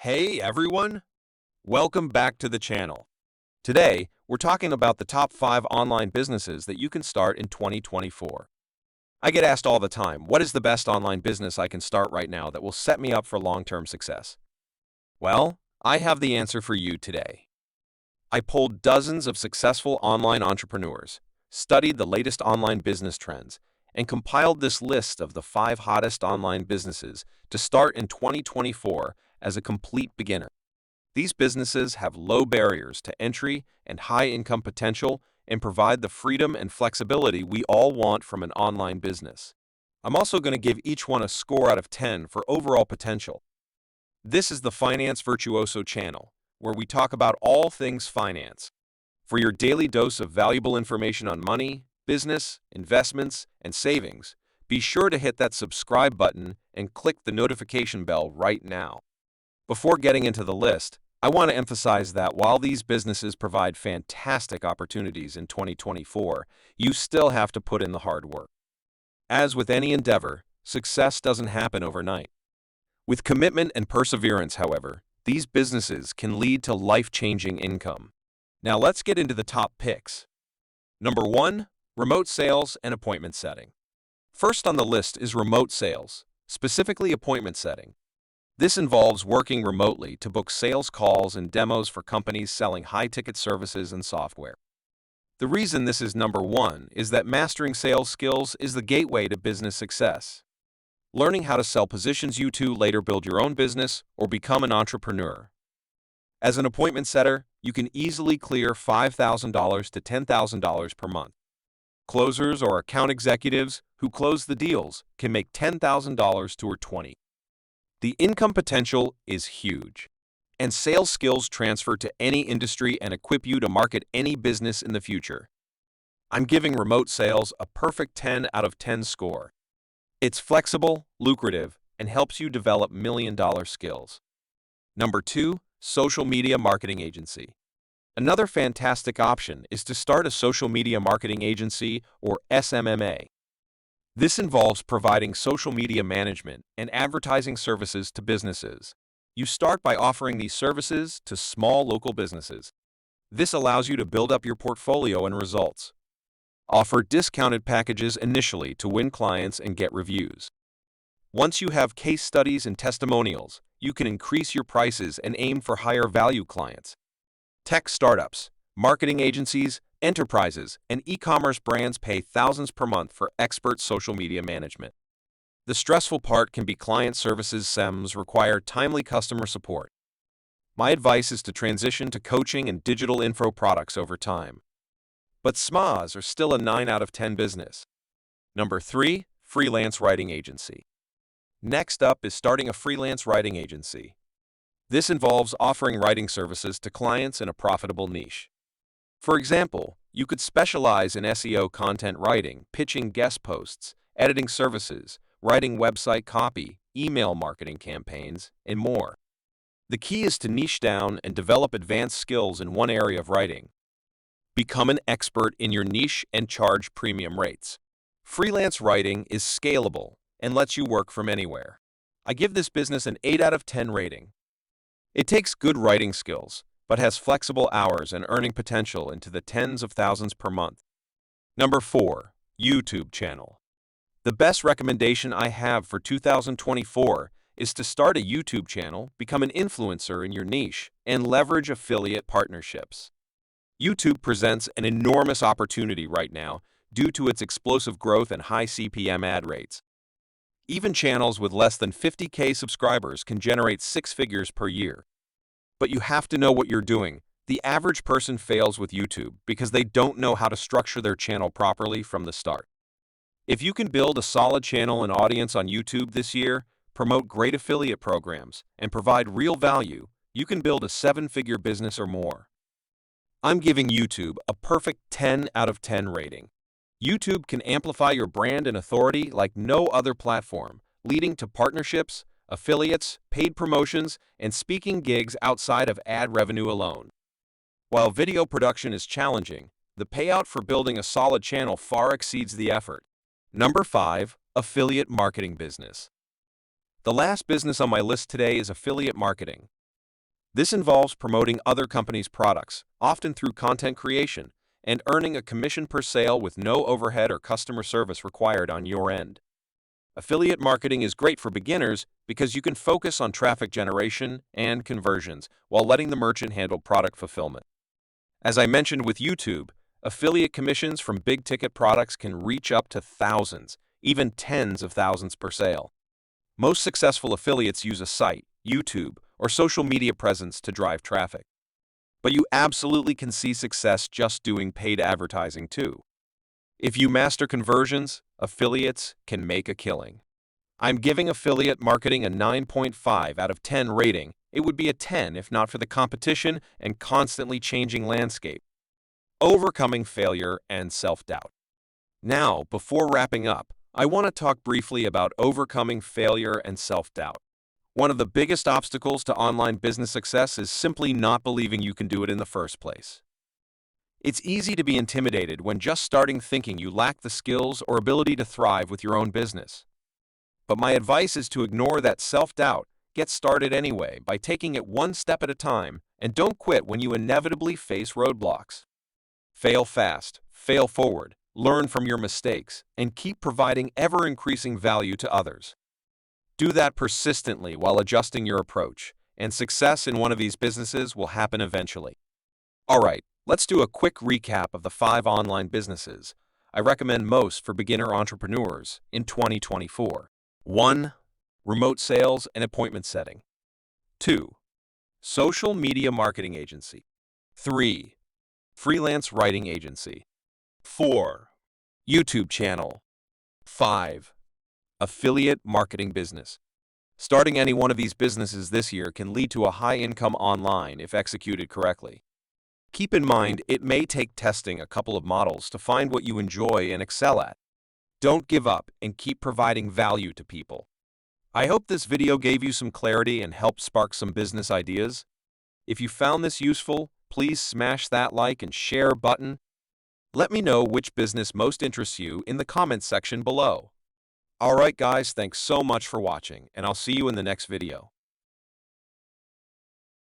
Hey everyone, welcome back to the channel. Today, we're talking about the top 5 online businesses that you can start in 2024. I get asked all the time, what is the best online business I can start right now that will set me up for long-term success? Well, I have the answer for you today. I polled dozens of successful online entrepreneurs, studied the latest online business trends, and compiled this list of the 5 hottest online businesses to start in 2024 as a complete beginner. These businesses have low barriers to entry and high income potential and provide the freedom and flexibility we all want from an online business. I'm also going to give each one a score out of 10 for overall potential. This is the Finance Virtuoso channel, where we talk about all things finance. For your daily dose of valuable information on money, business, investments, and savings, be sure to hit that subscribe button and click the notification bell right now. Before getting into the list, I want to emphasize that while these businesses provide fantastic opportunities in 2024, you still have to put in the hard work. As with any endeavor, success doesn't happen overnight. With commitment and perseverance, however, these businesses can lead to life-changing income. Now let's get into the top picks. Number 1, remote sales and appointment setting. First on the list is remote sales, specifically appointment setting. This involves working remotely to book sales calls and demos for companies selling high-ticket services and software. The reason this is number 1 is that mastering sales skills is the gateway to business success. Learning how to sell positions you to later build your own business or become an entrepreneur. As an appointment setter, you can easily clear $5,000 to $10,000 per month. Closers or account executives who close the deals can make $10,000 to $20,000. The income potential is huge, and sales skills transfer to any industry and equip you to market any business in the future. I'm giving remote sales a perfect 10 out of 10 score. It's flexible, lucrative, and helps you develop million-dollar skills. Number 2, social media marketing agency. Another fantastic option is to start a social media marketing agency or SMMA. This involves providing social media management and advertising services to businesses. You start by offering these services to small local businesses. This allows you to build up your portfolio and results. Offer discounted packages initially to win clients and get reviews. Once you have case studies and testimonials, you can increase your prices and aim for higher value clients. Tech startups, marketing agencies, enterprises, and e-commerce brands pay thousands per month for expert social media management. The stressful part can be client services. SMMs require timely customer support. My advice is to transition to coaching and digital info products over time. But SMAs are still a 9 out of 10 business. Number 3, freelance writing agency. Next up is starting a freelance writing agency. This involves offering writing services to clients in a profitable niche. For example, you could specialize in SEO content writing, pitching guest posts, editing services, writing website copy, email marketing campaigns, and more. The key is to niche down and develop advanced skills in one area of writing. Become an expert in your niche and charge premium rates. Freelance writing is scalable and lets you work from anywhere. I give this business an 8 out of 10 rating. It takes good writing skills, but has flexible hours and earning potential into the tens of thousands per month. Number 4, YouTube channel. The best recommendation I have for 2024 is to start a YouTube channel, become an influencer in your niche, and leverage affiliate partnerships. YouTube presents an enormous opportunity right now due to its explosive growth and high CPM ad rates. Even channels with less than 50K subscribers can generate 6 figures per year. But you have to know what you're doing. The average person fails with YouTube because they don't know how to structure their channel properly from the start. If you can build a solid channel and audience on YouTube this year, promote great affiliate programs, and provide real value, you can build a 7-figure business or more. I'm giving YouTube a perfect 10 out of 10 rating. YouTube can amplify your brand and authority like no other platform, leading to partnerships, affiliates, paid promotions, and speaking gigs outside of ad revenue alone. While video production is challenging, the payout for building a solid channel far exceeds the effort. Number 5, affiliate marketing business. The last business on my list today is affiliate marketing. This involves promoting other companies' products, often through content creation, and earning a commission per sale with no overhead or customer service required on your end. Affiliate marketing is great for beginners because you can focus on traffic generation and conversions while letting the merchant handle product fulfillment. As I mentioned with YouTube, affiliate commissions from big-ticket products can reach up to thousands, even tens of thousands per sale. Most successful affiliates use a site, YouTube, or social media presence to drive traffic. But you absolutely can see success just doing paid advertising too. If you master conversions, affiliates can make a killing. I'm giving affiliate marketing a 9.5 out of 10 rating. It would be a 10 if not for the competition and constantly changing landscape. Overcoming failure and self-doubt. Now, before wrapping up, I want to talk briefly about overcoming failure and self-doubt. One of the biggest obstacles to online business success is simply not believing you can do it in the first place. It's easy to be intimidated when just starting thinking you lack the skills or ability to thrive with your own business. But my advice is to ignore that self-doubt, get started anyway by taking it one step at a time, and don't quit when you inevitably face roadblocks. Fail fast, fail forward, learn from your mistakes, and keep providing ever-increasing value to others. Do that persistently while adjusting your approach, and success in one of these businesses will happen eventually. All right, let's do a quick recap of the 5 online businesses I recommend most for beginner entrepreneurs in 2024. 1. Remote sales and appointment setting. 2. Social media marketing agency. 3. Freelance writing agency. 4. YouTube channel. 5. Affiliate marketing business. Starting any one of these businesses this year can lead to a high income online if executed correctly. Keep in mind, it may take testing a couple of models to find what you enjoy and excel at. Don't give up and keep providing value to people. I hope this video gave you some clarity and helped spark some business ideas. If you found this useful, please smash that like and share button. Let me know which business most interests you in the comments section below. Alright guys, thanks so much for watching, and I'll see you in the next video.